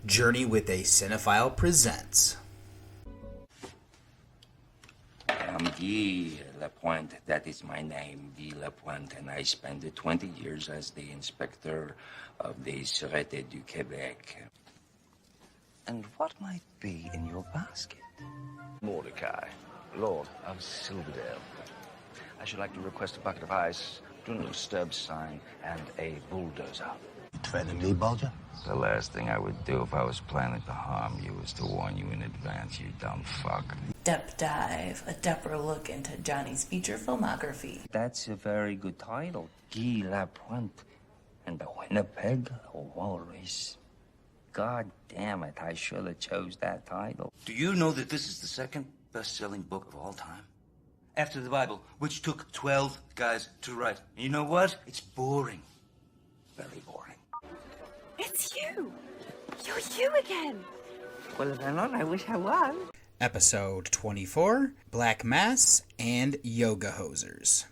Journey with a Cinephile presents. Guy Lapointe, that is my name, Guy Lapointe, and I spent 20 years as the inspector of the Sûreté du Québec. And what might be in your basket? Mordecai, Lord of Silverdale. I should like to request a bucket of ice, Bruno Stubbs sign, and a bulldozer. You threatening me, Bulger? The last thing I would do if I was planning to harm you is to warn you in advance, you dumb fuck. Depp Dive, a depper look into Johnny's feature filmography. That's a very good title, Guy Lapointe and the Winnipeg Walrus. God damn it, I should have chose that title. Do you know that this is the second best-selling book of all time? After the Bible, which took 12 guys to write. And you know what? It's boring. Very boring. It's you! You're you again! Well, if I'm not, I wish I was. Episode 24, Black Mass and Yoga Hosers.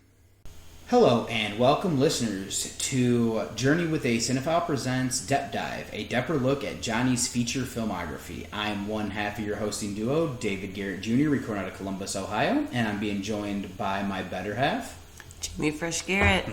Hello and welcome listeners to Journey with a Cinephile presents Depp Dive, a depper look at Johnny's feature filmography. I'm one half of your hosting duo, David Garrett Jr., recording out of Columbus, Ohio, and I'm being joined by my better half, Jimmy Fresh Garrett.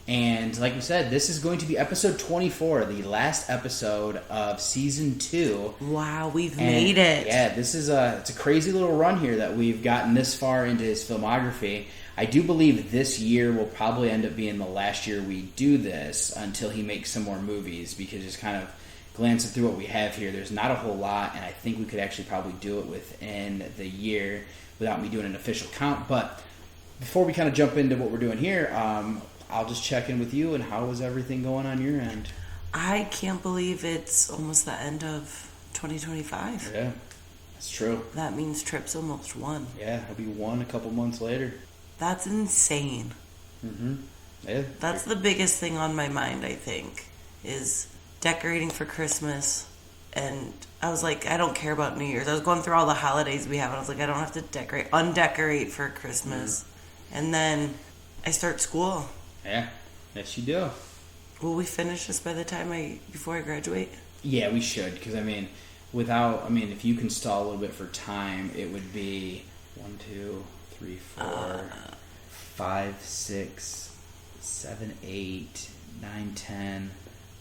And like we said, this is going to be episode 24, the last episode of season 2. Wow, we've made it. Yeah, this is it's a crazy little run here that we've gotten this far into his filmography. I do believe this year will probably end up being the last year we do this until he makes some more movies, because just kind of glancing through what we have here, there's not a whole lot, and I think we could actually probably do it within the year without me doing an official count. But before we kind of jump into what we're doing here, I'll just check in with you, and how is everything going on your end? I can't believe it's almost the end of 2025. Yeah, that's true. That means Trip's almost won. Yeah, he'll be one a couple months later. That's insane. Mm-hmm. Yeah. That's the biggest thing on my mind, I think, is decorating for Christmas. And I was like, I don't care about New Year's. I was going through all the holidays we have, and I was like, I don't have to undecorate for Christmas. Mm-hmm. And then I start school. Yeah, yes you do. Will we finish this by the time before I graduate? Yeah, we should, because if you can stall a little bit for time, it would be 1, 2, 3, 4, 5, 6, 7, 8, 9, 10,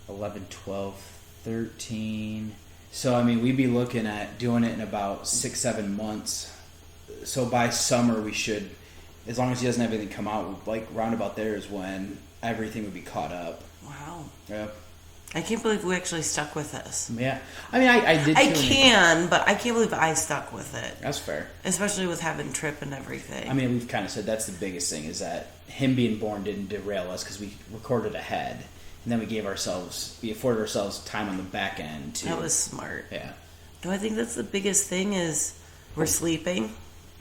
11, 12, 13. So, we'd be looking at doing it in about 6, 7 months. So by summer we should, as long as he doesn't have anything come out, like roundabout there is when everything would be caught up. Wow. Yeah. I can't believe we actually stuck with this. Yeah. I did too. But I can't believe I stuck with it. That's fair. Especially with having Trip and everything. We've kind of said that's the biggest thing, is that him being born didn't derail us, because we recorded ahead. And then we afforded ourselves time on the back end too. That was smart. Yeah. No, I think that's the biggest thing is we're sleeping.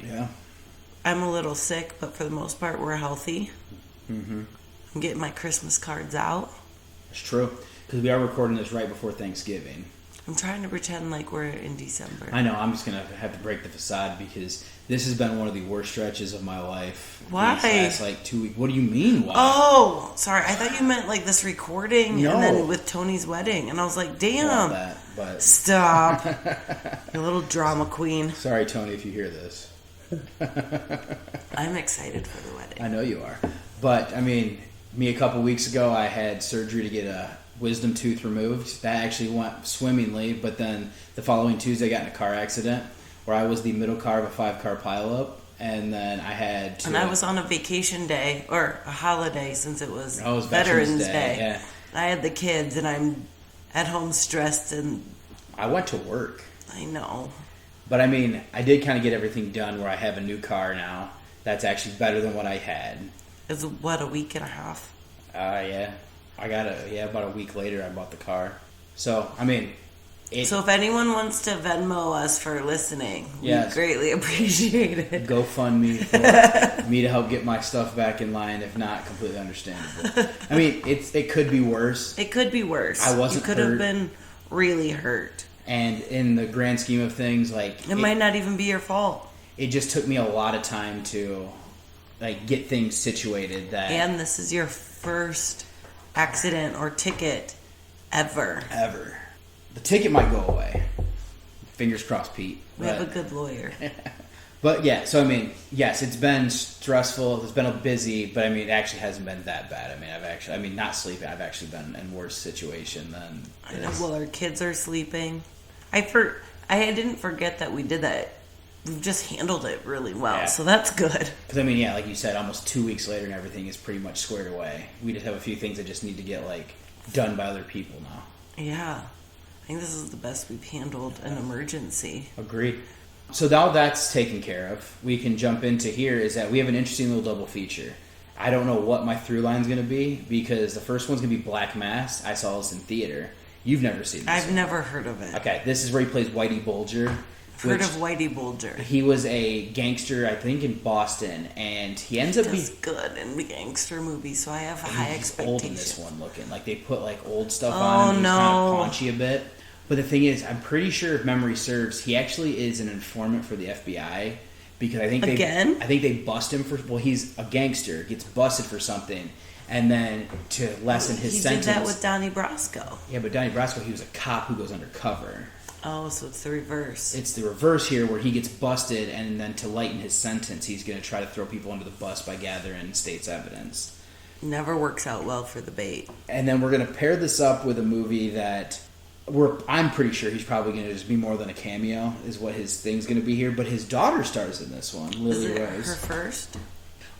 Yeah. I'm a little sick, but for the most part, we're healthy. Mm-hmm. I'm getting my Christmas cards out. It's true, because we are recording this right before Thanksgiving. I'm trying to pretend like we're in December. I know, I'm just going to have to break the facade, because this has been one of the worst stretches of my life. Why? These last, 2 weeks. What do you mean, why? Oh, sorry. I thought you meant like this recording no. And then with Tony's wedding. And I was like, damn. That, but... Stop. You little drama queen. Sorry, Tony, if you hear this. I'm excited for the wedding. I know you are. But, a couple weeks ago, I had surgery to get a wisdom tooth removed. That actually went swimmingly, but then the following Tuesday I got in a car accident where I was the middle car of a 5-car pileup, and then I had to... And I was on a vacation day, or a holiday, since it was Veterans Day. Yeah. I had the kids, and I'm at home stressed, and... I went to work. I know. But I did kind of get everything done where I have a new car now. That's actually better than what I had. It's a week and a half? Yeah. About a week later I bought the car. So, So if anyone wants to Venmo us for listening, yes, we greatly appreciate it. GoFundMe for me to help get my stuff back in line. If not, completely understandable. It could be worse. It could be worse. I wasn't hurt. You could have been really hurt. And in the grand scheme of things, it might not even be your fault. It just took me a lot of time to get things situated. And this is your first accident or ticket ever. the ticket might go away. Fingers crossed, Pete. We have a good lawyer. But yeah, so I mean, yes, it's been stressful. It's been busy, but I mean, it actually hasn't been that bad. I mean, not sleeping. I've actually been in worse situation than. I know. Well, our kids are sleeping. I didn't forget that we did that. We've just handled it really well, so that's good. Because I mean, yeah, like you said, almost 2 weeks later, and everything is pretty much squared away. We just have a few things that just need to get done by other people now. Yeah, I think this is the best we've handled an emergency. Agreed. So now that's taken care of, we can jump into here is that we have an interesting little double feature. I don't know what my through line is going to be because the first one's going to be Black Mass. I saw this in theater. You've never seen this I've never heard of it. Okay, this is where he plays Whitey Bulger. Heard of Whitey Bulger. He was a gangster, I think, in Boston, and he ends up being good in the gangster movies, so I have high expectations. Old in this one looking. They put old stuff on him. He's kind of paunchy a bit. But the thing is, I'm pretty sure if memory serves, he actually is an informant for the FBI because I think they bust him for. Well, he's a gangster, gets busted for something, and then to lessen his sentence. He did that with Donnie Brasco. Yeah, but Donnie Brasco, he was a cop who goes undercover. Oh, so it's the reverse. It's the reverse here, where he gets busted, and then to lighten his sentence, he's going to try to throw people under the bus by gathering state's evidence. Never works out well for the bait. And then we're going to pair this up with a movie that. I'm pretty sure he's probably going to just be more than a cameo, is what his thing's going to be here. But his daughter stars in this one, Lily Rose. Her first?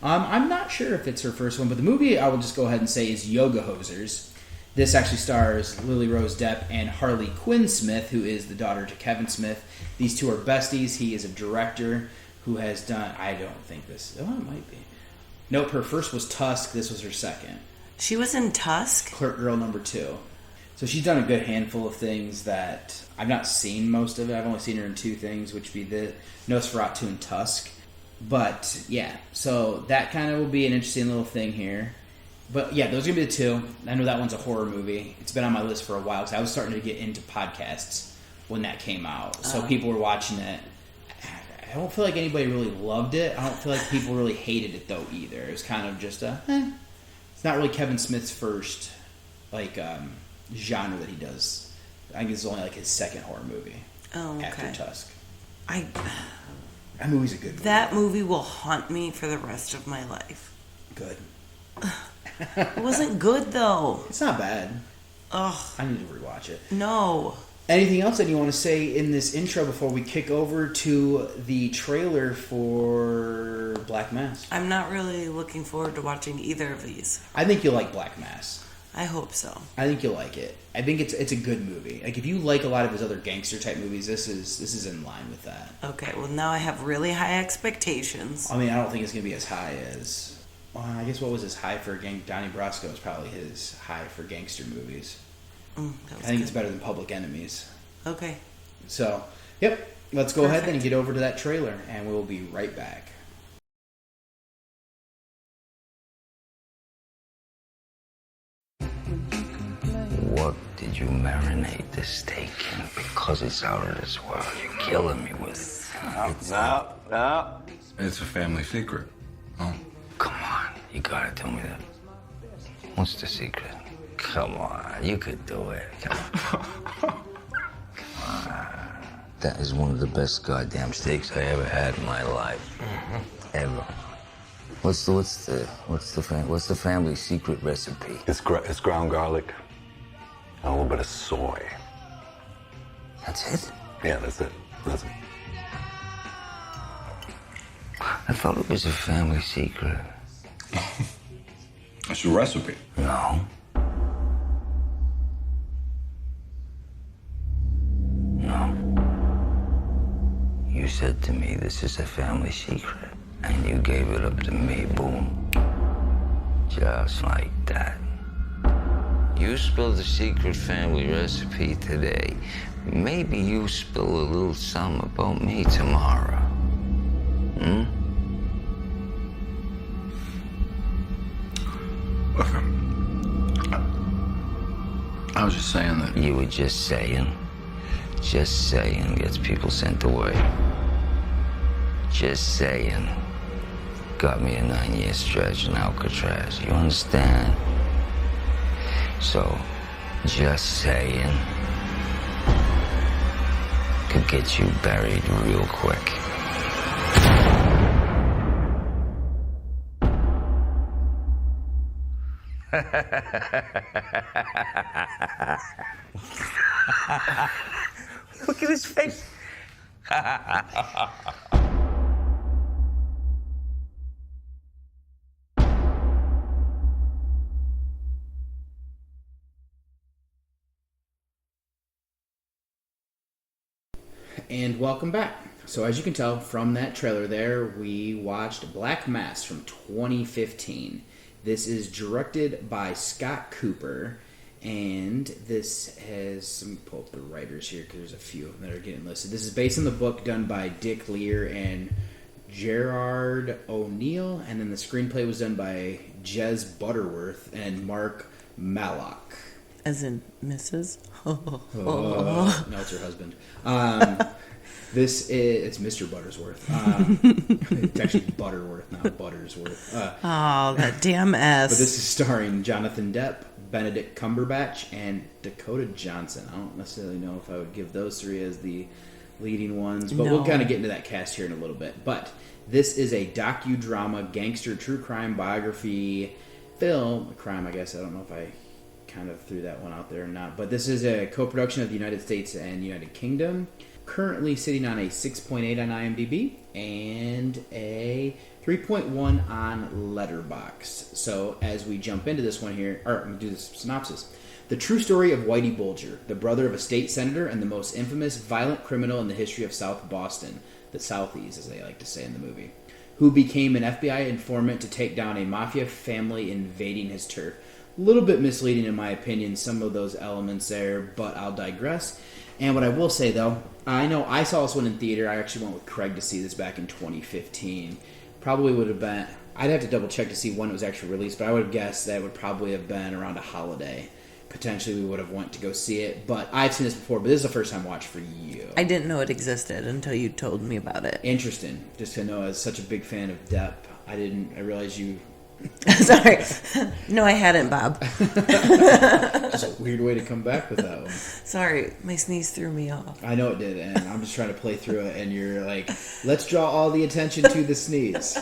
I'm not sure if it's her first one, but the movie I will just go ahead and say is Yoga Hosers. This actually stars Lily Rose Depp and Harley Quinn Smith, who is the daughter to Kevin Smith. These two are besties. He is a director who has done. I don't think this. Oh, it might be. Nope, her first was Tusk. This was her second. She was in Tusk? Clerk Girl #2. So she's done a good handful of things that I've not seen most of it. I've only seen her in 2 things, which would be the Nosferatu and Tusk. But yeah, so that kind of will be an interesting little thing here. But yeah, those are going to be the 2. I know that one's a horror movie. It's been on my list for a while because I was starting to get into podcasts when that came out. So people were watching it. I don't feel like anybody really loved it. I don't feel like people really hated it though either. It was kind of just it's not really Kevin Smith's first genre that he does. I think it's only his second horror movie after Tusk. That movie's a good movie. That movie will haunt me for the rest of my life. Good. It wasn't good though. It's not bad. Ugh. I need to rewatch it. No. Anything else that you want to say in this intro before we kick over to the trailer for Black Mass? I'm not really looking forward to watching either of these. I think you'll like Black Mass. I hope so. I think you'll like it. I think it's a good movie. If you like a lot of his other gangster type movies, this is in line with that. Okay, well now I have really high expectations. I mean, I don't think it's going to be as high as. Well, I guess what was his high for Donnie Brasco is probably his high for gangster movies. I think it's better than Public Enemies. Okay. So, yep. Let's go ahead and get over to that trailer, and we'll be right back. What did you marinate the steak in? Because it's out of this world. You're killing me with it. No. It's a family secret. Oh. Come on. You gotta tell me that. What's the secret? Come on. You could do it. Come on. That is one of the best goddamn steaks I ever had in my life. Ever. What's the family secret recipe? It's ground garlic and a little bit of soy. That's it? Yeah, that's it. That's it. I thought it was a family secret. That's your recipe. No. You said to me, this is a family secret. And you gave it up to me, boom. Just like that. You spilled the secret family recipe today. Maybe you spill a little something about me tomorrow. I was just saying that. You were just saying. Just saying gets people sent away. Just saying got me a 9-year stretch in Alcatraz. You understand? So, just saying could get you buried real quick. Look at his face. And welcome back. So as you can tell from that trailer there, we watched Black Mass from 2015. This is directed by Scott Cooper, and this has, let me pull up the writers here because there's a few of them that are getting listed. This is based on the book done by Dick Lear and Gerard O'Neill, and then the screenplay was done by Jez Butterworth and Mark Mallock. As in Mrs. No, it's her husband. It's Mr. Buttersworth. It's actually Butterworth, not Buttersworth. That damn S. But this is starring Jonathan Depp, Benedict Cumberbatch, and Dakota Johnson. I don't necessarily know if I would give those three as the leading ones, but we'll kind of get into that cast here in a little bit. But this is a docudrama, gangster, true crime biography film. Crime, I guess. I don't know if I kind of threw that one out there or not. But this is a co-production of the United States and United Kingdom. Currently sitting on a 6.8 on IMDb and a 3.1 on Letterboxd. So as we jump into this one here, or I'm going to do this synopsis. The true story of Whitey Bulger, the brother of a state senator and the most infamous violent criminal in the history of South Boston, the Southeast as they like to say in the movie, who became an FBI informant to take down a mafia family invading his turf. A little bit misleading in my opinion, some of those elements there, but I'll digress. And what I will say, though, I know I saw this one in theater. I actually went with Craig to see this back in 2015. Probably would have been... I'd have to double-check to see when it was actually released, but I would have guessed that it would probably have been around a holiday. Potentially we would have went to go see it. But I've seen this before, but this is the first time watch for you. I didn't know it existed until you told me about it. Interesting. Just to know, as such a big fan of Depp, I realized you... Sorry. No, I hadn't, Bob. Just a weird way to come back with that one. Sorry, my sneeze threw me off. I know it did, and I'm just trying to play through it, and you're like, let's draw all the attention to the sneeze.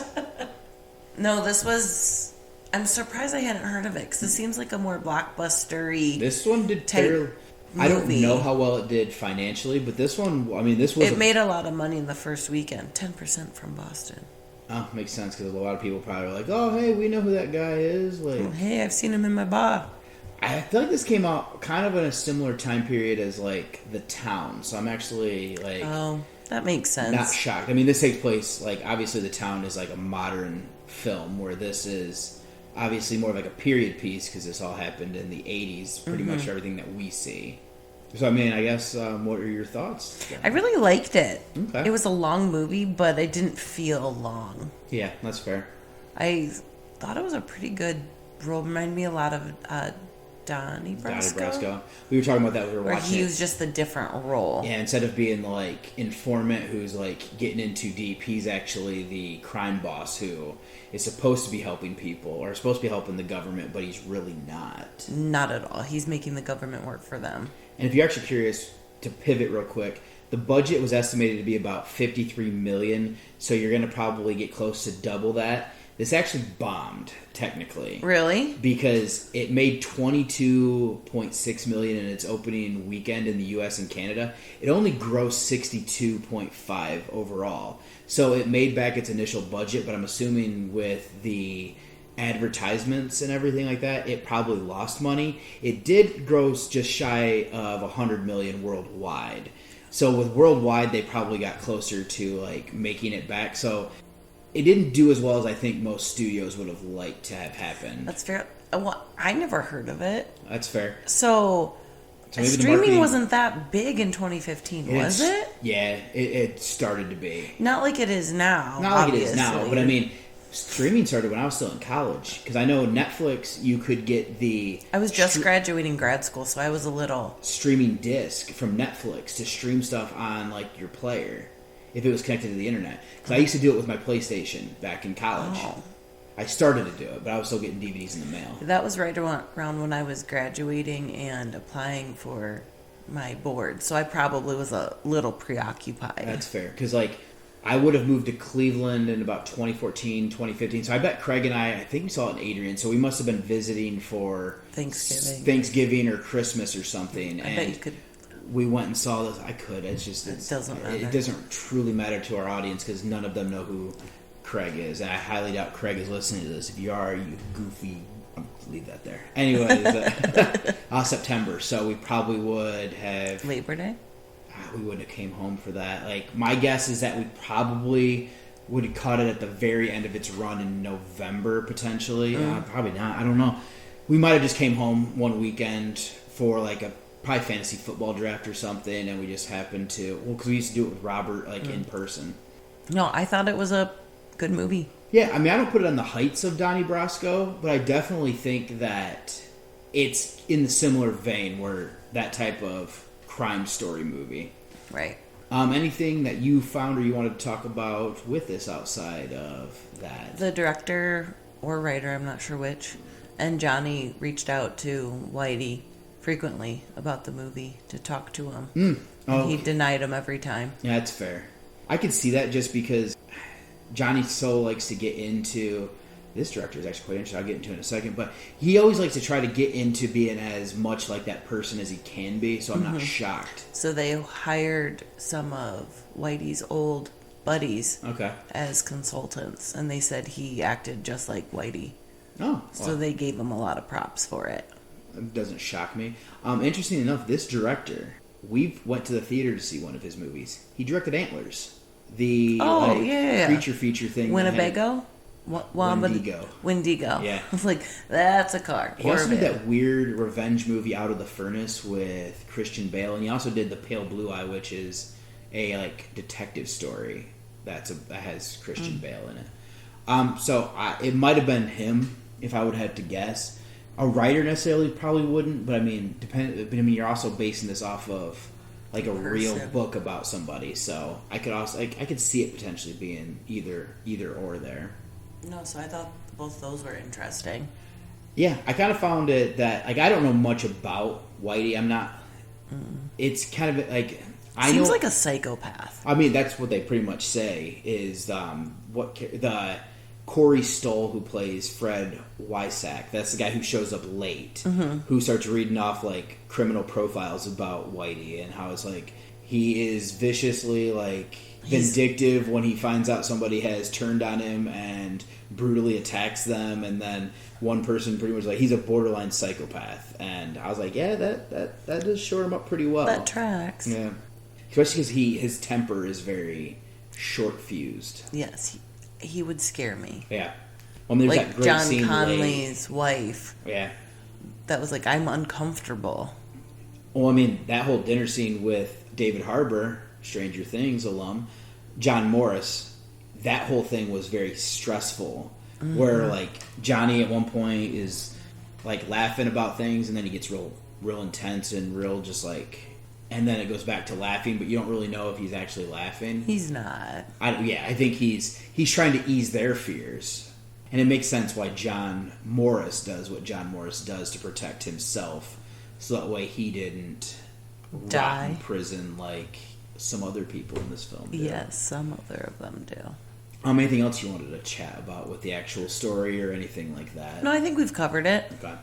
No, this was... I'm surprised I hadn't heard of it, because it seems like a more blockbuster-y... This one did terrible. I don't know how well it did financially, but this one, I mean, this was... It made a lot of money in the first weekend. 10% from Boston. Oh, makes sense, because a lot of people probably are like, oh, hey, we know who that guy is. Like, hey, I've seen him in my bar. I feel like this came out kind of in a similar time period as, like, The Town. So I'm actually, like... Oh, that makes sense. Not shocked. I mean, this takes place, like, obviously The Town is, like, a modern film, where this is obviously more of, like, a period piece, because this all happened in the 80s, pretty much everything that we see. So, I mean, I guess, what are your thoughts? I really liked it. Okay. It was a long movie, but it didn't feel long. Yeah, that's fair. I thought it was a pretty good role. Reminded me a lot of Donnie Brasco. We were talking about that when we were where watching he it. was just a different role. Yeah, instead of being, like, informant who's, like, getting in too deep, he's actually the crime boss who is supposed to be helping people, or supposed to be helping the government, but he's really not. Not at all. He's making the government work for them. And if you're actually curious, to pivot real quick, the budget was estimated to be about $53 million, so you're going to probably get close to double that. This actually bombed, technically. Really? Because it made $22.6 million in its opening weekend in the U.S. and Canada. It only grossed $62.5 overall. So it made back its initial budget, but I'm assuming with the advertisements and everything like that, it probably lost money. It did gross just shy of $100 million worldwide. So with worldwide, they probably got closer to, like, making it back. So it didn't do as well as I think most studios would have liked to have happened. That's fair. Well, I never heard of it. That's fair. So maybe streaming wasn't that big in 2015, was it? Yeah, it started to be. Not like it is now. Not like it is now, but I mean, streaming started when I was still in college. Because I know Netflix, you could get the... I was just graduating grad school, so I was a little... streaming disc from Netflix to stream stuff on, like, your player, if it was connected to the internet. Because I used to do it with my PlayStation back in college. Oh. I started to do it, but I was still getting DVDs in the mail. That was right around when I was graduating and applying for my board, so I probably was a little preoccupied. That's fair. Because, like, I would have moved to Cleveland in about 2014, 2015. So I bet Craig and I think we saw it in Adrian. So we must have been visiting for Thanksgiving or Christmas or something. I bet you could. We went and saw this. I could. It doesn't matter. It doesn't truly matter to our audience because none of them know who Craig is. And I highly doubt Craig is listening to this. If you are, you goofy. Leave that there. Anyways, September. So we probably would have Labor Day. We wouldn't have came home for that. Like, my guess is that we probably would have caught it at the very end of its run in November, potentially. Probably not. I don't know. We might have just came home one weekend for, like, a probably fantasy football draft or something, and we just happened to... Well, because we used to do it with Robert, like, in person. No, I thought it was a good movie. Yeah, I mean, I don't put it on the heights of Donnie Brasco, but I definitely think that it's in the similar vein where that type of crime story movie. Right. Anything that you found or you wanted to talk about with this outside of that? The director or writer, I'm not sure which, and Johnny reached out to Whitey frequently about the movie to talk to him. He denied him every time. Yeah, that's fair. I could see that just because Johnny so likes to get into... This director is actually quite interesting. I'll get into it in a second. But he always likes to try to get into being as much like that person as he can be, so I'm not shocked. So they hired some of Whitey's old buddies as consultants, and they said he acted just like Whitey. Oh. So they gave him a lot of props for it. It doesn't shock me. Interesting enough, this director, we went to the theater to see one of his movies. He directed Antlers. Creature feature thing. Winnebago? Wendigo. Yeah. I was like, that's a car. He also did that weird revenge movie Out of the Furnace with Christian Bale, and he also did The Pale Blue Eye, which is a like detective story that has Christian Bale in it. So it might have been him if I would have had to guess. A writer necessarily probably wouldn't, but I mean, you're also basing this off of like a real book about somebody, so I could see it potentially being either or there. No, so I thought both those were interesting. Yeah, I kind of found it that, like, I don't know much about Whitey. I'm not... It's kind of, like... Seems like a psychopath. I mean, that's what they pretty much say, is the Corey Stoll, who plays Fred JwaC, that's the guy who shows up late, who starts reading off, like, criminal profiles about Whitey, and how it's, like, he is viciously, like... vindictive when he finds out somebody has turned on him and brutally attacks them, and then one person pretty much like he's a borderline psychopath, and I was like, yeah, that does shore him up pretty well. That tracks. Yeah, especially because his temper is very short fused. Yes, he would scare me. Yeah, well, there's like that great John scene Conley's wife. Yeah, that was like, I'm uncomfortable. Well, I mean, that whole dinner scene with David Harbour, Stranger Things alum, John Morris, that whole thing was very stressful. Where, like, Johnny at one point is, like, laughing about things, and then he gets real intense and real just, like... And then it goes back to laughing, but you don't really know if he's actually laughing. He's not. I think he's trying to ease their fears. And it makes sense why John Morris does what John Morris does to protect himself, so that way he didn't die in prison like some other people in this film do. Yes, some other of them do. Anything else you wanted to chat about with the actual story or anything like that? No, I think we've covered it. Okay.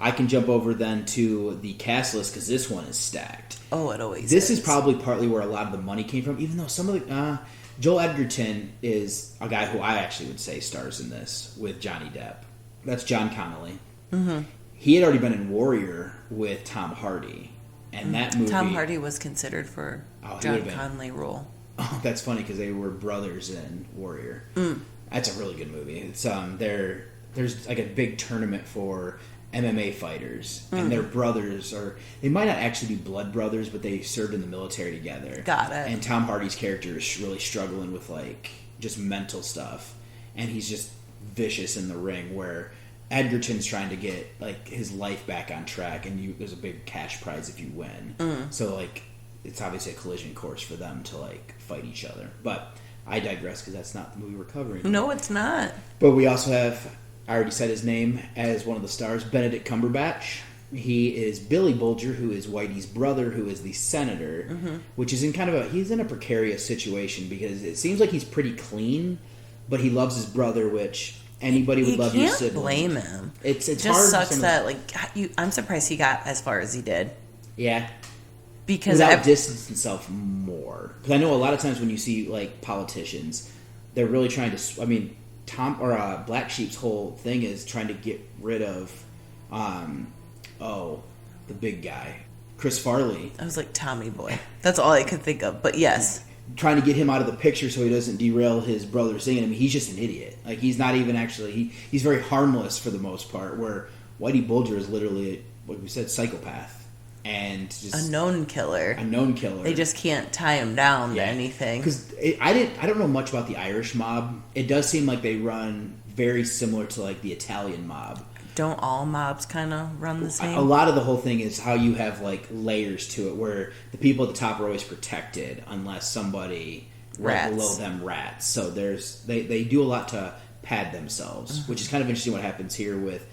I can jump over then to the cast list because this one is stacked. Oh, it always is. This is probably partly where a lot of the money came from, even though some of the... Joel Edgerton is a guy who I actually would say stars in this with Johnny Depp. That's John Connolly. Mm-hmm. He had already been in Warrior with Tom Hardy. And that movie... Tom Hardy was considered for John Connolly role. Oh, that's funny because they were brothers in Warrior. That's a really good movie. It's there's like a big tournament for MMA fighters, and their brothers they might not actually be blood brothers, but they served in the military together. Got it. And Tom Hardy's character is really struggling with like just mental stuff, and he's just vicious in the ring. Where Edgerton's trying to get like his life back on track, and there's a big cash prize if you win. So like it's obviously a collision course for them to like fight each other. But I digress because that's not the movie we're covering. No, it's not. But we also have, I already said his name as one of the stars, Benedict Cumberbatch. He is Billy Bulger, who is Whitey's brother, who is the senator, which is in kind of he's in a precarious situation because it seems like he's pretty clean, but he loves his brother, which anybody would love your sibling. You can't blame him. It's just hard sucks that I'm surprised he got as far as he did. Yeah. Because without distancing himself more. Because I know a lot of times when you see like politicians, they're really trying to. I mean, Black Sheep's whole thing is trying to get rid of, the big guy, Chris Farley. I was like Tommy Boy. That's all I could think of. But yes, trying to get him out of the picture so he doesn't derail his brother singing. I mean, he's just an idiot. Like he's not even actually. He's very harmless for the most part. Where Whitey Bulger is literally, like we said, psychopath. And just a known killer. They just can't tie him down to anything. Because I don't know much about the Irish mob. It does seem like they run very similar to like the Italian mob. Don't all mobs kind of run the same? A lot of the whole thing is how you have like layers to it, where the people at the top are always protected unless somebody right below them rats. So they do a lot to pad themselves, which is kind of interesting. What happens here with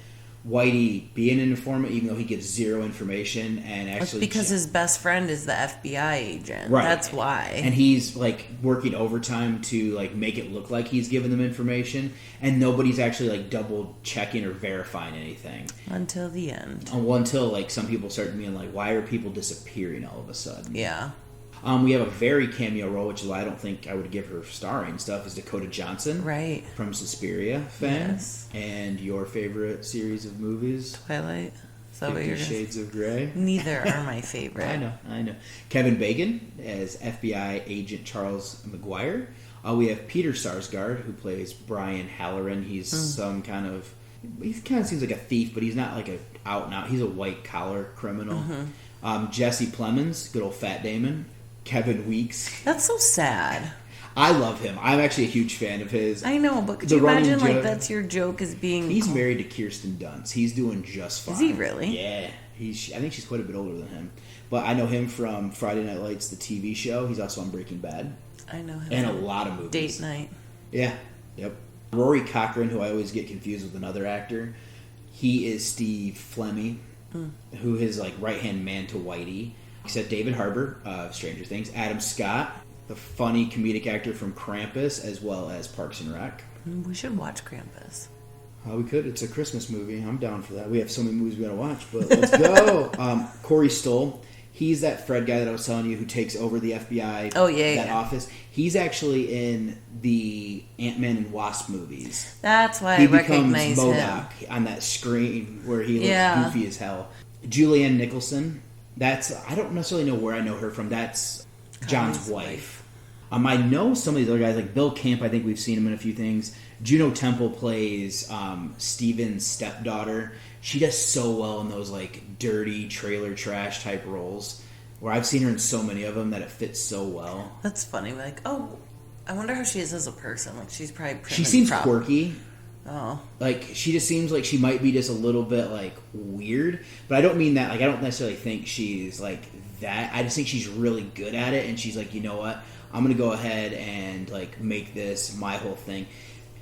Whitey being an informant, even though he gives zero information, and actually because his best friend is the FBI agent. Right. That's why. And he's like working overtime to like make it look like he's giving them information, and nobody's actually like double checking or verifying anything until the end. Until like some people start being like, why are people disappearing all of a sudden? Yeah. We have a very cameo role, which is why I don't think I would give her starring stuff, is Dakota Johnson. Right. From Suspiria fame. Yes. And your favorite series of movies? Twilight. 50 Shades of Grey. Neither are my favorite. I know. Kevin Bacon as FBI agent Charles McGuire. We have Peter Sarsgaard, who plays Brian Halloran. He's some kind of... He kind of seems like a thief, but he's not like a out and out. He's a white-collar criminal. Jesse Plemons, good old Fat Damon. Kevin Weeks. That's so sad. I love him. I'm actually a huge fan of his. I know, but could you imagine like that's your joke as being... He's married to Kirsten Dunst. He's doing just fine. Is he really? Yeah. I think she's quite a bit older than him. But I know him from Friday Night Lights, the TV show. He's also on Breaking Bad. I know him. And a lot of movies. Date Night. Yeah. Yep. Rory Cochrane, who I always get confused with another actor. He is Steve Flemmi, who is like right-hand man to Whitey. He said David Harbour of Stranger Things, Adam Scott, the funny comedic actor from Krampus, as well as Parks and Rec. We should watch Krampus. We could. It's a Christmas movie. I'm down for that. We have so many movies we gotta watch, but let's go. Corey Stoll. He's that Fred guy that I was telling you who takes over the FBI office. He's actually in the Ant-Man and Wasp movies. That's why I recognize him. He becomes MODOK on that screen where he looks goofy as hell. Julianne Nicholson. I don't necessarily know where I know her from. That's John's wife. I know some of these other guys, like Bill Camp. I think we've seen him in a few things. Juno Temple plays Steven's stepdaughter. She does so well in those like dirty trailer trash type roles, where I've seen her in so many of them that it fits so well. That's funny. Like, oh, I wonder how she is as a person. Like, she's probably she seems quirky. Oh, like she just seems like she might be just a little bit like weird, but I don't mean that. Like, I don't necessarily think she's like that. I just think she's really good at it, and she's like, you know what? I'm gonna go ahead and like make this my whole thing.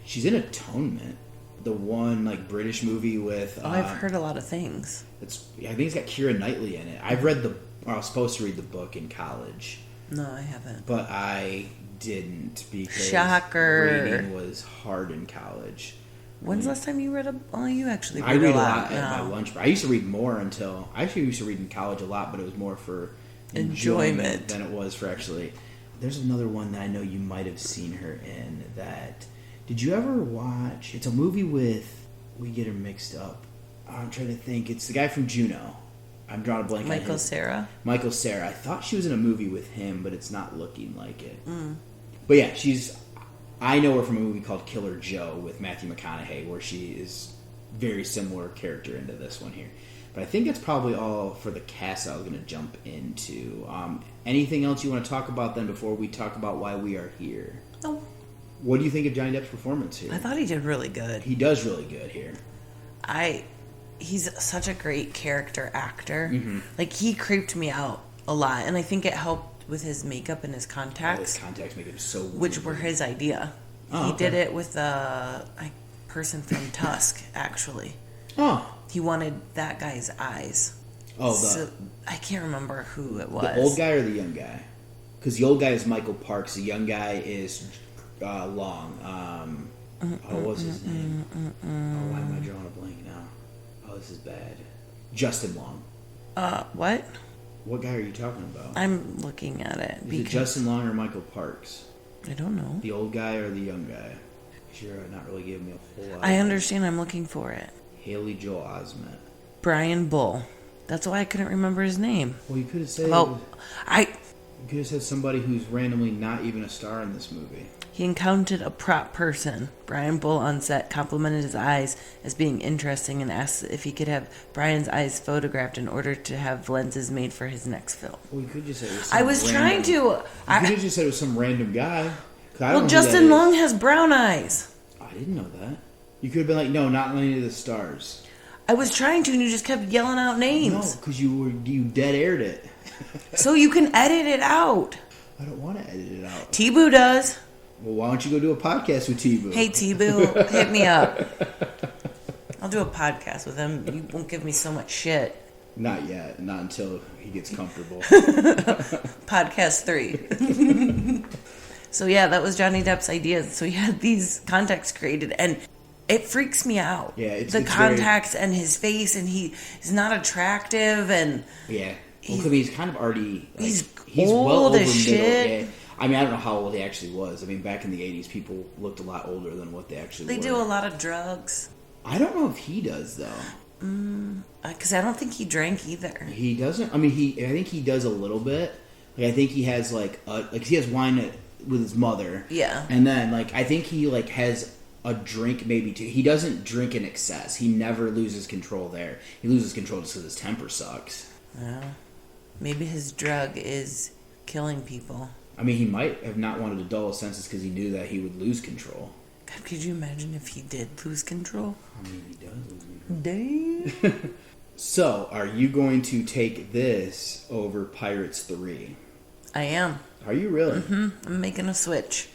She's in Atonement, the one like British movie with. I've heard a lot of things. I think it's got Keira Knightley in it. I was supposed to read the book in college. No, I haven't. But I didn't because shocker. Reading was hard in college. When's the last time you read a... Oh, you actually read a lot at my lunch break. I used to read more until... I actually used to read in college a lot, but it was more for enjoyment than it was for actually... There's another one that I know you might have seen her in that... Did you ever watch... It's a movie with... We get her mixed up. I'm trying to think. It's the guy from Juno. I'm drawing a blank on his... Michael Cera. I thought she was in a movie with him, but it's not looking like it. But yeah, she's... I know her from a movie called Killer Joe with Matthew McConaughey, where she is very similar character into this one here. But I think that's probably all for the cast I was going to jump into. Anything else you want to talk about then before we talk about why we are here? No. What do you think of Johnny Depp's performance here? I thought he did really good. He does really good here. He's such a great character actor. Like, he creeped me out a lot, and I think it helped with his makeup and his contacts. His contacts make him so weird. Which were his idea. He did it with a person from Tusk, actually. Oh. He wanted that guy's eyes. Oh, I can't remember who it was. The old guy or the young guy? Because the old guy is Michael Parks. The young guy is Long. What was his name? Why am I drawing a blank now? Oh, this is bad. Justin Long. What? What guy are you talking about? I'm looking at it. Is it Justin Long or Michael Parks? I don't know. The old guy or the young guy? You're not really giving me a whole lot. I understand. I'm looking for it. Haley Joel Osment. Brian Bull. That's why I couldn't remember his name. Well, you could have said. You could have said somebody who's randomly not even a star in this movie. He encountered a prop person. Brian Bull on set complimented his eyes as being interesting and asked if he could have Brian's eyes photographed in order to have lenses made for his next film. Well, you could just say it was I was trying to. You could have just said it was some random guy. Well, Justin Long has brown eyes. I didn't know that. You could have been like, no, not any of the stars. I was trying to, and you just kept yelling out names. No, because you dead aired it. So you can edit it out. I don't want to edit it out. T-Boo does. Well, why don't you go do a podcast with T-Boo? Hey, T-Boo, hit me up. I'll do a podcast with him. You won't give me so much shit. Not yet. Not until he gets comfortable. Podcast 3. So, yeah, that was Johnny Depp's idea. So he had these contacts created, and it freaks me out. Yeah, it's contacts and his face, and he's not attractive, and... Yeah. Well, he's kind of already... Like, he's old well over as shit. Middle. Yeah. I mean, I don't know how old he actually was. I mean, back in the 80s, people looked a lot older than what they actually were. They do a lot of drugs. I don't know if he does, though. Because I don't think he drank either. He doesn't. I mean, I think he does a little bit. Like, I think he has, he has wine with his mother. Yeah. And then, I think he, has a drink maybe too. He doesn't drink in excess. He never loses control there. He loses control just because his temper sucks. Well, maybe his drug is killing people. I mean, he might have not wanted to dull his senses because he knew that he would lose control. God, could you imagine if he did lose control? I mean, he does lose control. Dang. So, are you going to take this over Pirates 3? I am. Are you really? Mm-hmm. I'm making a switch.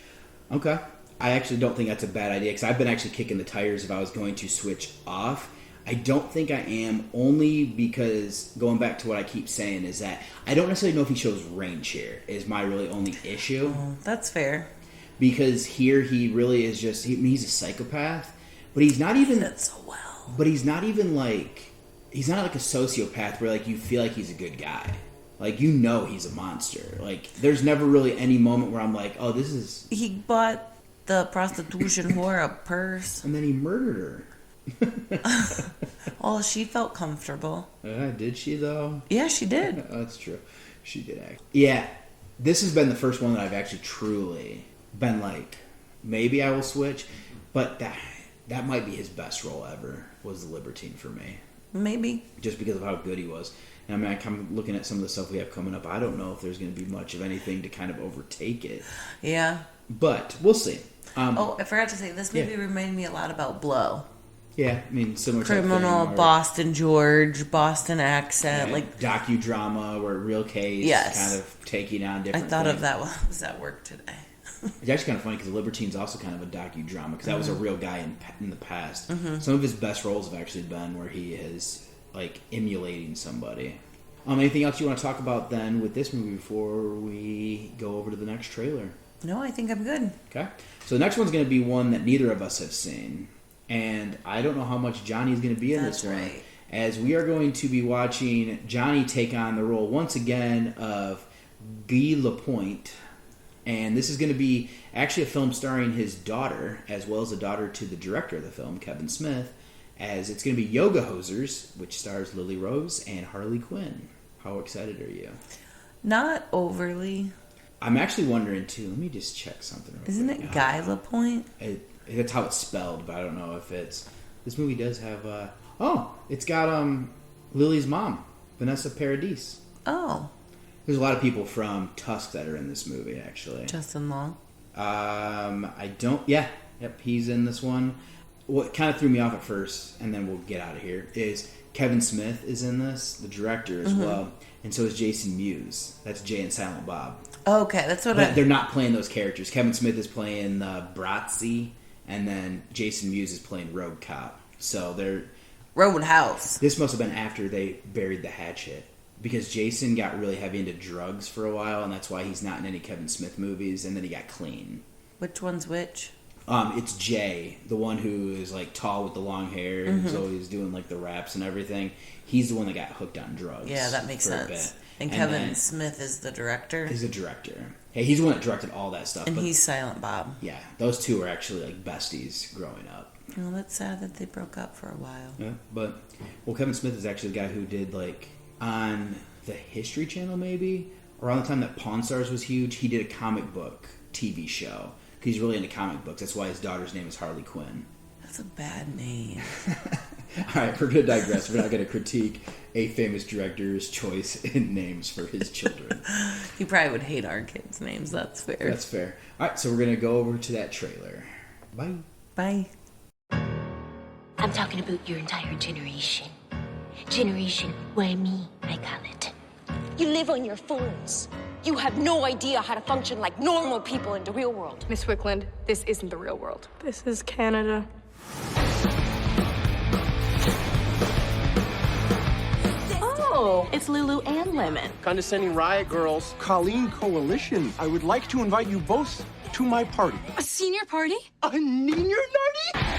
Okay. I actually don't think that's a bad idea because I've been actually kicking the tires if I was going to switch off. I don't think I am, only because, going back to what I keep saying, is that I don't necessarily know if he shows range here, is my really only issue. Oh, that's fair. Because here he really is just, he's a psychopath, but he's not even... That's so well. But he's not even he's not like a sociopath where you feel like he's a good guy. He's a monster. There's never really any moment where I'm like, oh, this is... He bought the prostitution whore a purse. And then he murdered her. Well, she felt comfortable. Did she, though? Yeah, she did. That's true. She did act. Yeah, this has been the first one that I've actually truly been maybe I will switch, but that might be his best role ever, was the Libertine for me. Maybe. Just because of how good he was. And I mean, I'm looking at some of the stuff we have coming up. I don't know if there's going to be much of anything to kind of overtake it. Yeah. But we'll see. I forgot to say, this movie reminded me a lot about Blow. Yeah, I mean, similar criminal, Boston George, Boston accent, docudrama where real case, kind of taking on different. I thought things. of that while I was at work today. It's actually kind of funny because Libertine's also kind of a docudrama because that was a real guy in the past. Mm-hmm. Some of his best roles have actually been where he is emulating somebody. Anything else you want to talk about then with this movie before we go over to the next trailer? No, I think I'm good. Okay, so the next one's going to be one that neither of us have seen. And I don't know how much Johnny's going to be in this one. Right. As we are going to be watching Johnny take on the role once again of Guy Lapointe. And this is going to be actually a film starring his daughter, as well as a daughter to the director of the film, Kevin Smith. As it's going to be Yoga Hosers, which stars Lily Rose and Harley Quinn. How excited are you? Not overly. I'm actually wondering, too. Let me just check something. Isn't it Guy Lapointe? That's how it's spelled, but I don't know if it's... This movie does have... it's got Lily's mom, Vanessa Paradis. Oh. There's a lot of people from Tusk that are in this movie, actually. Justin Long? I don't... Yeah. Yep, he's in this one. What kind of threw me off at first, and then we'll get out of here, is Kevin Smith is in this, the director as well, and so is Jason Mewes. That's Jay and Silent Bob. Okay, that's what They're not playing those characters. Kevin Smith is playing Bratzy, and then Jason Mewes is playing Rogue Cop. So Roadhouse. This must have been after they buried the hatchet. Because Jason got really heavy into drugs for a while, and that's why he's not in any Kevin Smith movies, and then he got clean. Which one's which? It's Jay, the one who is like tall with the long hair, and who's always doing like the raps and everything. He's the one that got hooked on drugs. Yeah, that makes sense. And Kevin Smith is the director? He's the director. Hey, he's the one that directed all that stuff. And he's Silent Bob. Yeah, those two were actually like besties growing up. Well, that's sad that they broke up for a while. Yeah, but, Kevin Smith is actually the guy who did like, on the History Channel maybe, around the time that Pawn Stars was huge, he did a comic book TV show. Because he's really into comic books. That's why his daughter's name is Harley Quinn. That's a bad name. Alright, we're going to digress. We're not going to critique a famous director's choice in names for his children. He probably would hate our kids' names. That's fair. That's fair. Alright, so we're going to go over to that trailer. Bye. Bye. I'm talking about your entire generation. Generation why me, I call it. You live on your phones. You have no idea how to function like normal people in the real world. Miss Wickland, this isn't the real world. This is Canada. Oh, it's Lulu and Lemon. Condescending riot girls. Colleen Coalition. I would like to invite you both to my party. A senior party? A senior party?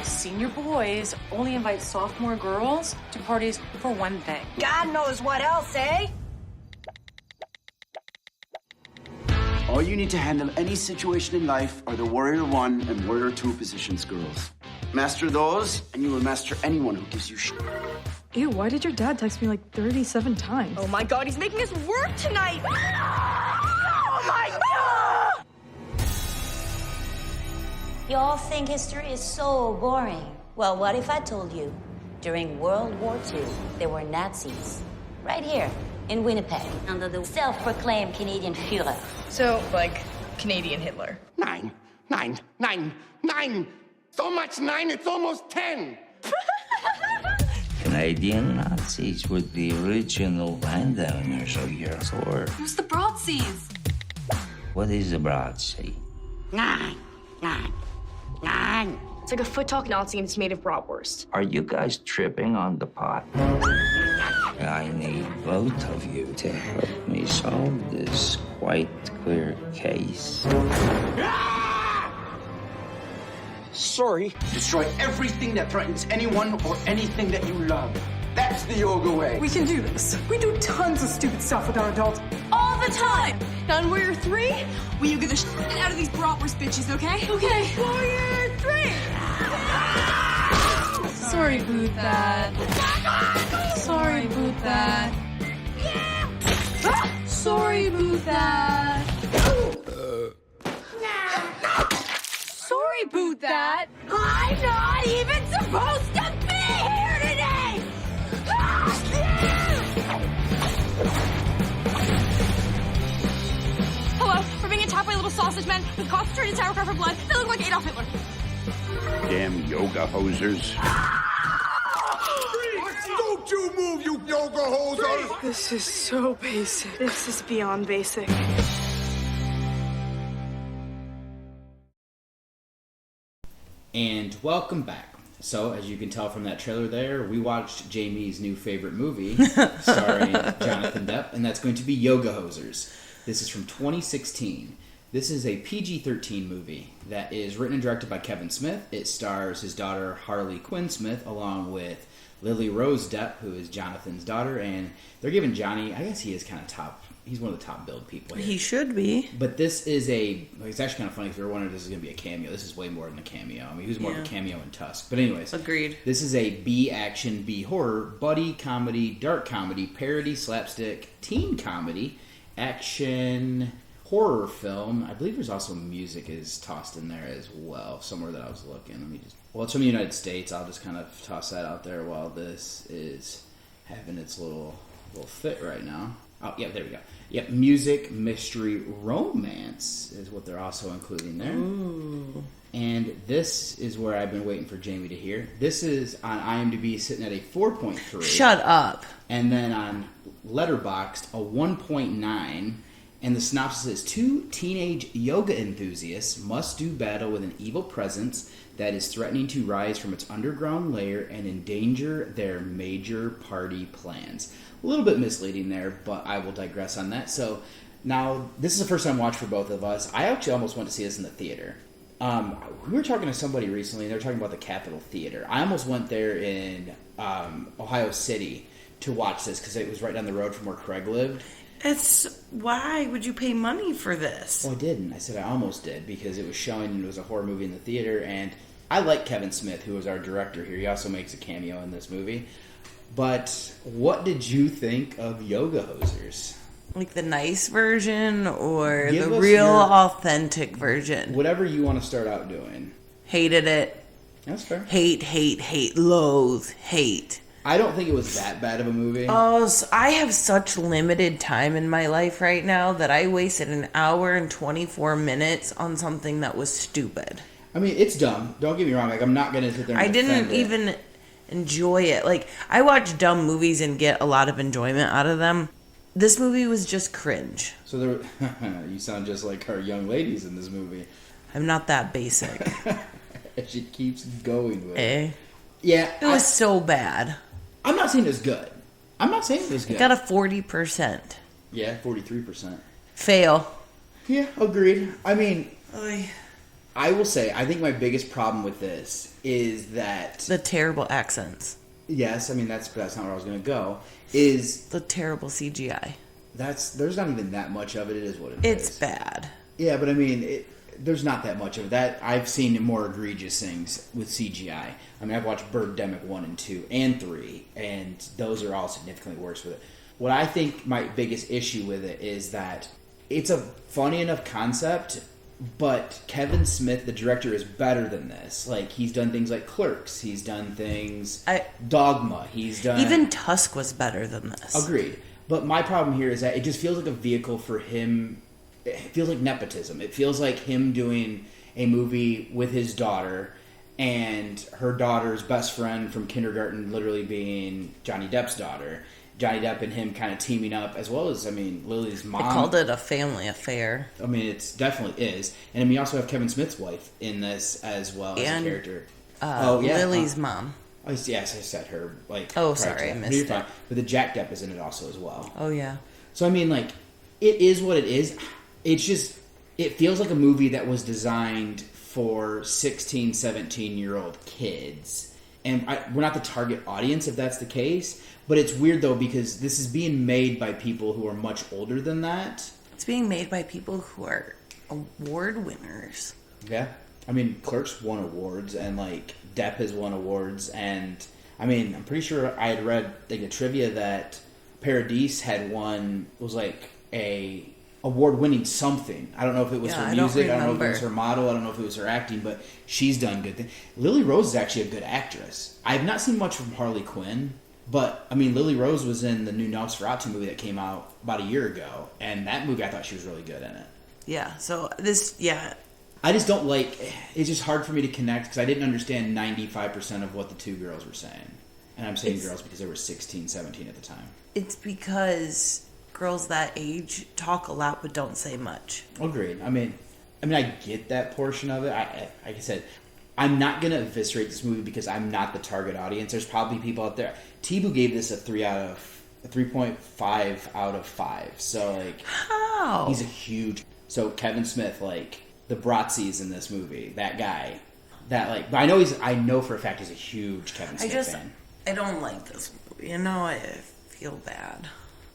Senior boys only invite sophomore girls to parties for one thing. God knows what else, eh? All you need to handle any situation in life are the Warrior 1 and Warrior 2 positions, girls. Master those, and you will master anyone who gives you shit. Ew, why did your dad text me like 37 times? Oh my God, he's making us work tonight! Oh my God! You all think history is so boring. Well, what if I told you during World War II there were Nazis right here in Winnipeg under the self-proclaimed Canadian Führer? So, like, Canadian Hitler. 9, 9, 9, 9. So much 9, it's almost 10. Canadian Nazis were the original landowners of your tour. Who's the Broadseas? What is a broadsea? 9, 9, 9. It's like a foot-talk Nazi and it's made of bratwurst. Are you guys tripping on the pot? I need both of you to help me solve this quite clear case. Sorry. Destroy everything that threatens anyone or anything that you love. That's the yoga way. We can do this. We do tons of stupid stuff with our adults all the time. Now in Warrior 3, we get the shit out of these bratwurst bitches, okay? Okay. Warrior 3! Sorry, boot that. Sorry, boot that. Sorry, boot that. Sorry, boot that. I'm not even supposed to be here today! Hello, we're being attacked by little sausage men with concentrated sauerkraut for blood. They look like Adolf Hitler. Damn yoga hosers. Don't you move, you yoga hosers! This is so basic. This is beyond basic. And welcome back. So, as you can tell from that trailer there, we watched Jamie's new favorite movie starring Jonathan Depp, and that's going to be Yoga Hosers. This is from 2016. This is a PG-13 movie that is written and directed by Kevin Smith. It stars his daughter Harley Quinn Smith along with Lily Rose Depp, who is Jonathan's daughter, and they're giving Johnny, I guess he is kind of top, he's one of the top billed people here. He should be. But this is it's actually kind of funny if you're wondering if this is going to be a cameo. This is way more than a cameo. I mean, he was more of a cameo in Tusk. But anyways. Agreed. This is a B-action, B-horror, buddy comedy, dark comedy, parody, slapstick, teen comedy, action, horror film. I believe there's also music is tossed in there as well, somewhere that I was looking. Well, it's from the United States. I'll just kind of toss that out there while this is having its little fit right now. Oh, yeah, there we go. Yep, music, mystery, romance is what they're also including there. Ooh. And this is where I've been waiting for Jamie to hear. This is on IMDb sitting at a 4.3. Shut up. And then on Letterboxd, a 1.9. And the synopsis is, 2 teenage yoga enthusiasts must do battle with an evil presence that is threatening to rise from its underground lair and endanger their major party plans. A little bit misleading there, but I will digress on that. So now, this is the first time watch for both of us. I actually almost went to see this in the theater. We were talking to somebody recently, and they were talking about the Capitol Theater. I almost went there in Ohio City to watch this because it was right down the road from where Craig lived. Why would you pay money for this? Well, I didn't. I said I almost did because it was showing and it was a horror movie in the theater, and I like Kevin Smith, who is our director here. He also makes a cameo in this movie. But what did you think of Yoga Hosers? Like the nice version or the real authentic version? Whatever you want to start out doing. Hated it. That's fair. Hate, loathe, hate. I don't think it was that bad of a movie. Oh, so I have such limited time in my life right now that I wasted an hour and 24 minutes on something that was stupid. I mean, it's dumb. Don't get me wrong. Like, I'm not going to sit there and didn't even enjoy it. Like, I watch dumb movies and get a lot of enjoyment out of them. This movie was just cringe. So you sound just like our young ladies in this movie. I'm not that basic. She keeps going with it. Yeah. It was so bad. I'm not saying it was good. I'm not saying it was good. It got a 40%. Yeah, 43%. Fail. Yeah, agreed. I mean, I will say, I think my biggest problem with this is that... The terrible accents. Yes, I mean, that's not where I was going to go. Is... The terrible CGI. There's not even that much of it. It is what it is. It's bad. Yeah, but I mean, there's not that much of it. That I've seen more egregious things with CGI. I mean, I've watched Birdemic 1 and 2 and 3, and those are all significantly worse with it. What I think my biggest issue with it is that it's a funny enough concept, but Kevin Smith, the director, is better than this. Like, he's done things like Clerks. He's done things... Dogma. He's done... Even Tusk was better than this. Agreed. But my problem here is that it just feels like a vehicle for him... It feels like nepotism. It feels like him doing a movie with his daughter and her daughter's best friend from kindergarten literally being Johnny Depp's daughter. Johnny Depp and him kind of teaming up, as well as, I mean, Lily's mom. I called it a family affair. I mean, it definitely is. And I mean, you also have Kevin Smith's wife in this as well as a character. Lily's mom. Oh, yes, I said her. Like, oh, sorry, I missed it. But the Jack Depp is in it also as well. Oh, yeah. So, I mean, like, it is what it is. It's just, it feels like a movie that was designed for 16, 17-year-old kids. And we're not the target audience if that's the case. But it's weird, though, because this is being made by people who are much older than that. It's being made by people who are award winners. Yeah. I mean, Clerks won awards, and, like, Depp has won awards. And, I mean, I'm pretty sure I had read, like, a trivia that Paradise had won, was, like, a award-winning something. I don't know if it was her music. I don't know if it was her model. I don't know if it was her acting, but she's done good things. Lily Rose is actually a good actress. I have not seen much from Harley Quinn, but, I mean, Lily Rose was in the new Nosferatu movie that came out about a year ago, and that movie, I thought she was really good in it. Yeah, so this, yeah. I just don't like, it's just hard for me to connect, because I didn't understand 95% of what the two girls were saying. And I'm saying girls because they were 16, 17 at the time. It's because girls that age talk a lot but don't say much. Agreed. I mean, I get that portion of it. Like I said, I'm not going to eviscerate this movie because I'm not the target audience. There's probably people out there. Tibu gave this a 3.5 out of 5. So, like, how? He's a huge. So Kevin Smith, like, the Bratzies in this movie, that guy, that, like, but I know for a fact he's a huge Kevin Smith fan. I don't like this movie. You know, I feel bad.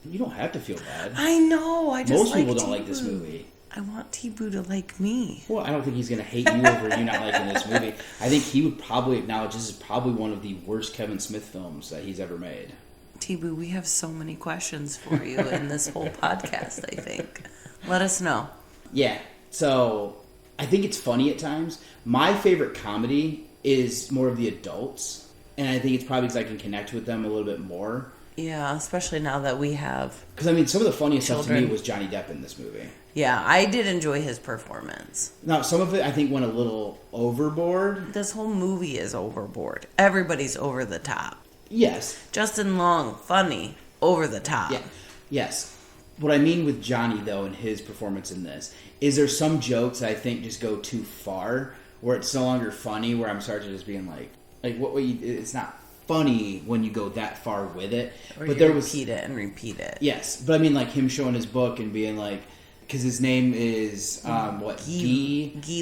You don't have to feel bad. I know. I just most people like don't Tibu. Like this movie. I want Tibu to like me. Well, I don't think he's going to hate you over you not liking this movie. I think he would probably acknowledge this is probably one of the worst Kevin Smith films that he's ever made. Tibu, we have so many questions for you in this whole podcast, I think. Let us know. Yeah. So, I think it's funny at times. My favorite comedy is more of the adults. And I think it's probably because I can connect with them a little bit more. Yeah, especially now that we have because, I mean, some of the funniest children. Stuff to me was Johnny Depp in this movie. Yeah, I did enjoy his performance. Now, some of it, I think, went a little overboard. This whole movie is overboard. Everybody's over the top. Yes. Justin Long, funny, over the top. Yeah. Yes. what I mean with Johnny, though, and his performance in this, is there some jokes that I think just go too far, where it's no longer funny, where I'm starting to just being like it's not funny when you go that far with it. Or but you repeat it. Yes, but I mean, like him showing his book and being like, because his name is Guy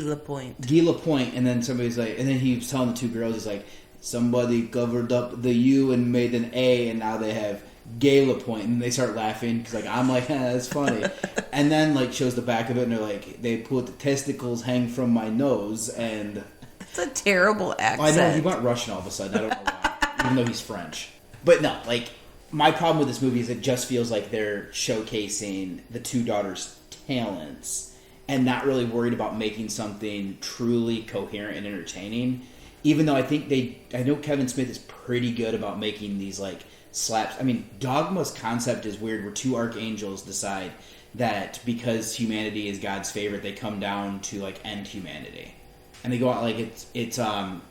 Lapointe. Guy Lapointe, and then somebody's like, and then he was telling the two girls, he's like, somebody covered up the U and made an A, and now they have Gay Lapointe, and they start laughing because like I'm like, that's funny, and then like shows the back of it, and they're like, they put the testicles hang from my nose, and it's a terrible accent. I know he went Russian all of a sudden. I don't know why, even though he's French. But no, like my problem with this movie is it just feels like they're showcasing the two daughters' talents and not really worried about making something truly coherent and entertaining. Even though I know Kevin Smith is pretty good about making these like slaps. I mean, Dogma's concept is weird, where two archangels decide that because humanity is God's favorite, they come down to like end humanity, and they go out like it's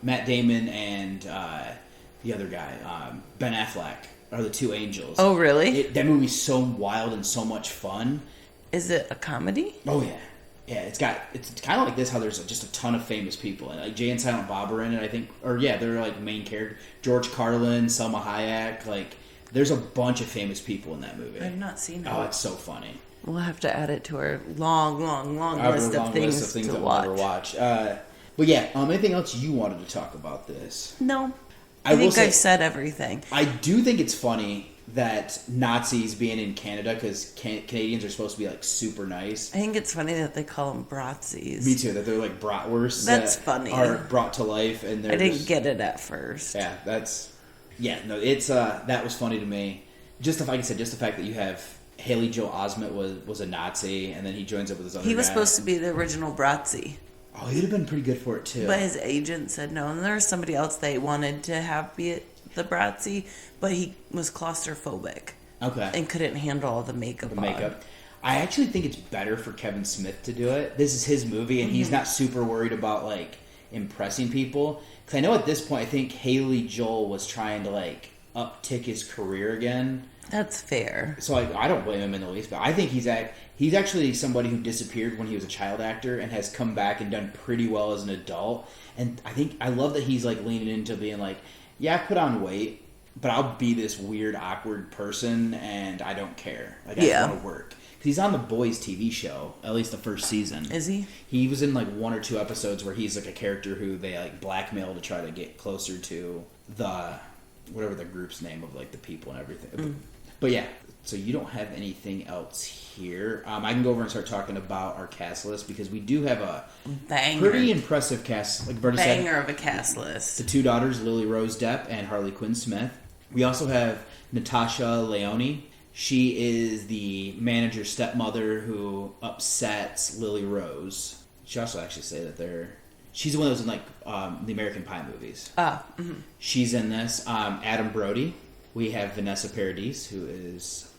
Matt Damon and the other guy, Ben Affleck, are the two angels. Oh, really? That movie's so wild and so much fun. Is it a comedy? Oh yeah. Yeah, it's kind of like this, how there's just a ton of famous people. And like Jay and Silent Bob are in it, I think. Or yeah, they're like main character. George Carlin, Selma Hayek. Like, there's a bunch of famous people in that movie. I've not seen it. Oh, it's so funny. We'll have to add it to our long list of things to watch. But yeah, anything else you wanted to talk about this? No. I think I've said everything. I do think it's funny that Nazis being in Canada, because Canadians are supposed to be like super nice. I think it's funny that they call them Bratzies. Me too. That they're like bratwursts. That's funny. Are brought to life, and I didn't get it at first. Yeah, it's that was funny to me. Just the fact that you have Haley Joel Osment was a Nazi, and then he joins up with his other. He was guy. supposed to be the original Bratzie. Oh, he'd have been pretty good for it too. But his agent said no, and there was somebody else they wanted to have be the Bratzie, but he was claustrophobic. Okay. And couldn't handle all the makeup. I actually think it's better for Kevin Smith to do it. This is his movie, and he's not super worried about like impressing people. Because I know at this point, I think Haley Joel was trying to like uptick his career again. That's fair. So I don't blame him in the least, but I think he's actually somebody who disappeared when he was a child actor and has come back and done pretty well as an adult. And I love that he's like leaning into being like, yeah, I put on weight, but I'll be this weird, awkward person, and I don't care. Like, I just want to work. He's on the Boys TV show, at least the first season. Is he? He was in like one or two episodes where he's like a character who they like blackmail to try to get closer to the whatever the group's name of like the people and everything. But yeah, so you don't have anything else here. I can go over and start talking about our cast list, because we do have a pretty impressive cast. Like Bernie said, banger of a cast list. The two daughters, Lily Rose Depp and Harley Quinn Smith. We also have Natasha Lyonne. She is the manager's stepmother who upsets Lily Rose. She also actually say that she's the one that was in like the American Pie movies. She's in this. Adam Brody. We have Vanessa Paradis, who is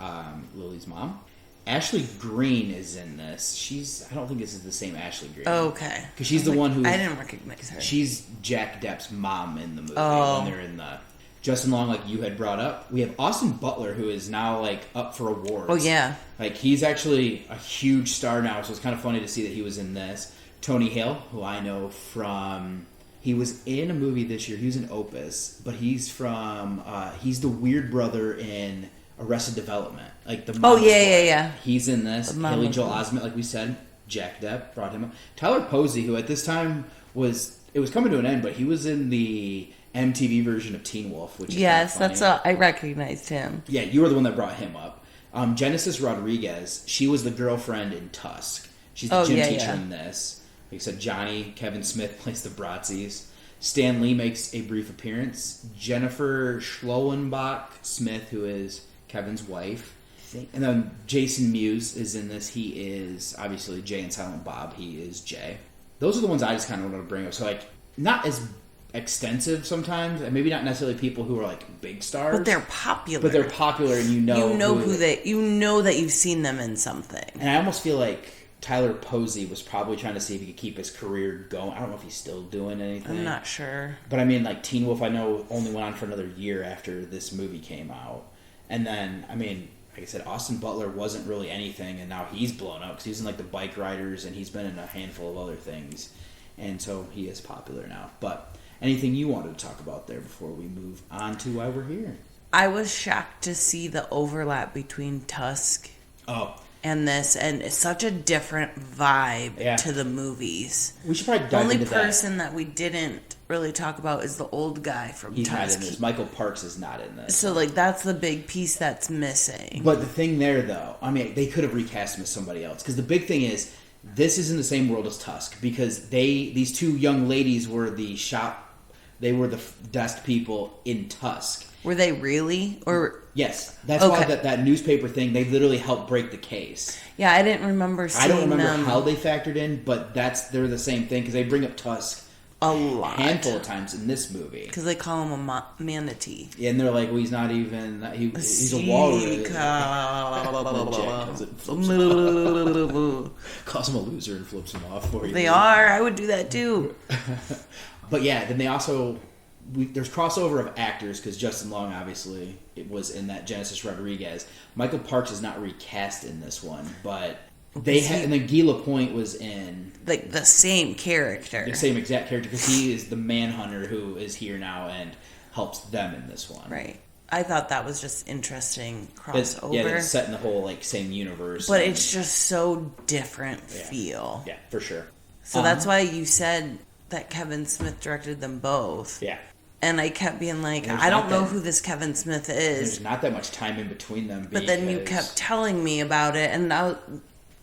Lily's mom. Ashley Greene is in this. I don't think this is the same Ashley Greene. Oh, okay. Because she's the one who... I didn't recognize her. She's Jack Depp's mom in the movie when they're in the... Justin Long, like you had brought up. We have Austin Butler, who is now like up for awards. Oh, yeah. Like he's actually a huge star now, so it's kind of funny to see that he was in this. Tony Hale, who I know from... He was in a movie this year. He was in Opus, but he's from... he's the weird brother in Arrested Development. Like the Oh, yeah. He's in this. Haley Joel Osment, like we said. Jack Depp brought him up. Tyler Posey, who at this time was... It was coming to an end, but he was in the MTV version of Teen Wolf, which is yes, that's I recognized him. Yeah, you were the one that brought him up. Genesis Rodriguez, she was the girlfriend in Tusk. She's the gym teacher in this. Like I said, Johnny, Kevin Smith plays the Bratzies. Stan Lee makes a brief appearance. Jennifer Schloenbach Smith, who is Kevin's wife. And then Jason Mewes is in this. He is obviously Jay and Silent Bob. He is Jay. Those are the ones I just kind of want to bring up. So, like, not as extensive sometimes, and maybe not necessarily people who are like big stars, but they're popular. And you know that you've seen them in something. And I almost feel like Tyler Posey was probably trying to see if he could keep his career going. I don't know if he's still doing anything. I'm not sure. But I mean, like Teen Wolf, I know only went on for another year after this movie came out, and then I mean, like I said, Austin Butler wasn't really anything, and now he's blown up because he's in like the Bike Riders, and he's been in a handful of other things, and so he is popular now. But anything you wanted to talk about there before we move on to why we're here? I was shocked to see the overlap between Tusk and this, and it's such a different vibe to the movies. We should probably dive into that. The only person that we didn't really talk about is the old guy from He's Tusk. not in this. Michael Parks is not in this. So, like, that's the big piece that's missing. But the thing there, though, I mean, they could have recast him as somebody else. Because the big thing is, this is in the same world as Tusk. Because these two young ladies were the desk people in Tusk. Were they really? Or yes. That's why that newspaper thing, they literally helped break the case. Yeah, I didn't remember seeing them. I don't remember how they factored in, but they're the same thing. Because they bring up Tusk a lot. Handful of times in this movie. Because they call him a manatee. Yeah, and they're like, well, he's not even... He's a walrus. Calls him a loser and flips him off for you. They are. I would do that too. But yeah, then they also... there's crossover of actors, because Justin Long, obviously, it was in that Genesis Rodriguez. Michael Parks is not recast in this one, but... and then Guy Lapointe was in... like, the same character. The same exact character, because he is the manhunter who is here now and helps them in this one. Right. I thought that was just interesting crossover. It's set in the whole, like, same universe. But it's just so different feel. Yeah, for sure. So that's why you said that Kevin Smith directed them both. Yeah. And I kept being like, I don't know who this Kevin Smith is. There's not that much time in between them. But then you kept telling me about it, and I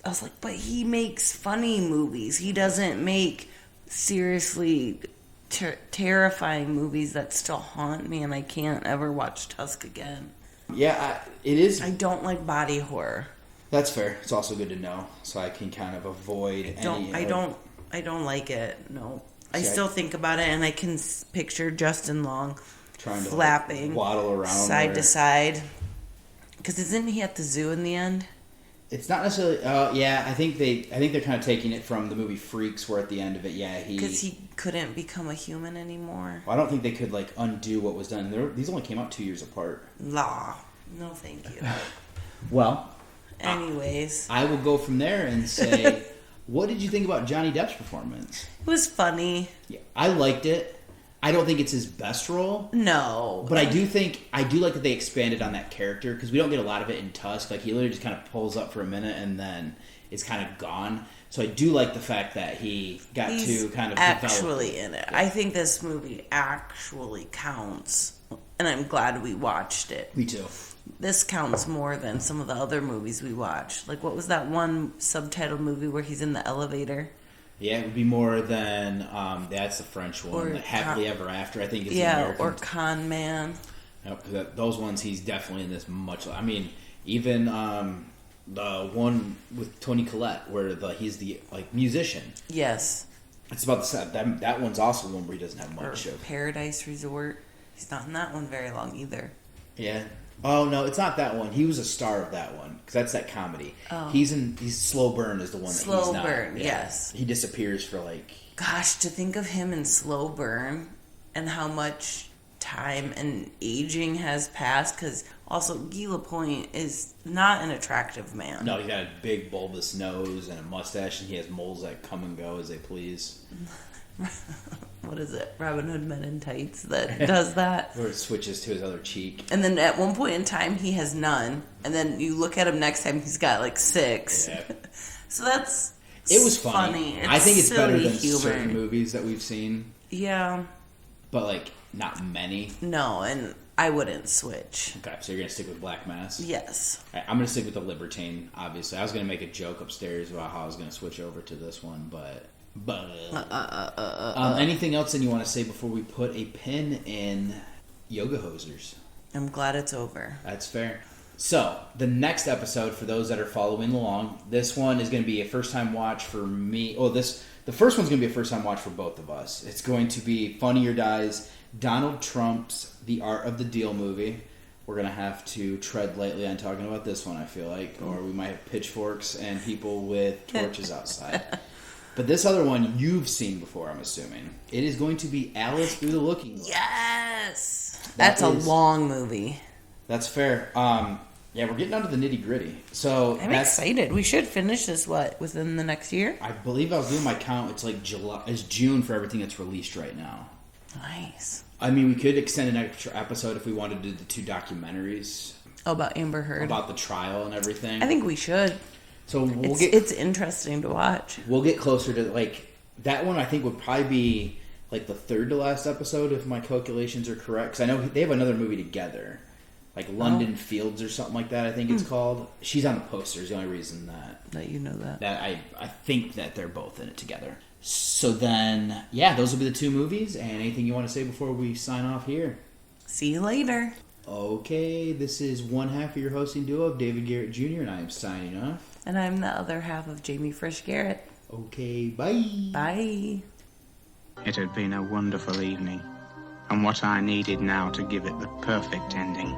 was like, but he makes funny movies. He doesn't make seriously terrifying movies that still haunt me, and I can't ever watch Tusk again. Yeah, it is. I don't like body horror. That's fair. It's also good to know, so I can kind of avoid I don't like it. No. I still think about it, and I can picture Justin Long trying to flapping, waddle around side to side. Because isn't he at the zoo in the end? It's not necessarily. Yeah, I think they're kind of taking it from the movie Freaks, where at the end of it, because he couldn't become a human anymore. Well, I don't think they could like undo what was done. These only came out 2 years apart. No, thank you. Well, anyways, I will go from there and say, what did you think about Johnny Depp's performance? It was funny. Yeah, I liked it. I don't think it's his best role. No. But I do like that they expanded on that character, because we don't get a lot of it in Tusk. Like, he literally just kind of pulls up for a minute and then is kind of gone. So I do like the fact that he got to kind of actually in it. I think this movie actually counts, and I'm glad we watched it. Me too. This counts more than some of the other movies we watched. Like, what was that one subtitled movie where he's in the elevator? Yeah, it would be more than that's the French one, Happily Ever After. I think is the American. Or Con Man. Yep, those ones he's definitely in this much. I mean, even the one with Toni Collette, where he's the musician. Yes, it's about the same. That one's also one where he doesn't have much of. Paradise Resort. He's not in that one very long either. Yeah. Oh no, it's not that one. He was a star of that one, because that's that comedy. Oh. He's Slow Burn is the one that Slow he's not. Burn, Yeah. yes. He disappears for like. Gosh, to think of him in Slow Burn and how much time and aging has passed, because also Guy Lapointe is not an attractive man. No, he's got a big bulbous nose and a mustache, and he has moles that come and go as they please. What is it? Robin Hood Men in Tights that does that? Or it switches to his other cheek. And then at one point in time, he has none. And then you look at him next time, he's got like 6. Yeah. So that's It was funny. I think it's better than certain movies that we've seen. Yeah. But like, not many. No, and I wouldn't switch. Okay, so you're going to stick with Black Mass? Yes. Right, I'm going to stick with The Libertine, obviously. I was going to make a joke upstairs about how I was going to switch over to this one, but anything else that you want to say before we put a pin in Yoga Hosers? I'm glad it's over. That's fair. So, the next episode, for those that are following along, this one is going to be a first-time watch for me. The first one's going to be a first-time watch for both of us. It's going to be Funny or Die's Donald Trump's The Art of the Deal movie. We're going to have to tread lightly on talking about this one, I feel like, or we might have pitchforks and people with torches outside. But this other one you've seen before, I'm assuming. It is going to be Alice Through the Looking Glass. Yes! That's a long movie. That's fair. Yeah, we're getting down to the nitty gritty. So I'm excited. We should finish this, within the next year? I believe I was doing my count. It's like it's June for everything that's released right now. Nice. I mean, we could extend an extra episode if we wanted to do the 2 documentaries. Oh, about Amber Heard. About the trial and everything. I think we should. So it's interesting to watch. We'll get closer to, like, that one I think would probably be, like, the 3rd to last episode if my calculations are correct. Because I know they have another movie together. Like London Fields or something like that, I think it's called. She's on the poster is the only reason that you know that. That I think that they're both in it together. So then, yeah, those will be the 2 movies. And anything you want to say before we sign off here? See you later. Okay, this is one half of your hosting duo of David Garrett Jr. and I am signing off. And I'm the other half of Jamie Frisch Garrett. Okay, bye. Bye. It had been a wonderful evening, and what I needed now to give it the perfect ending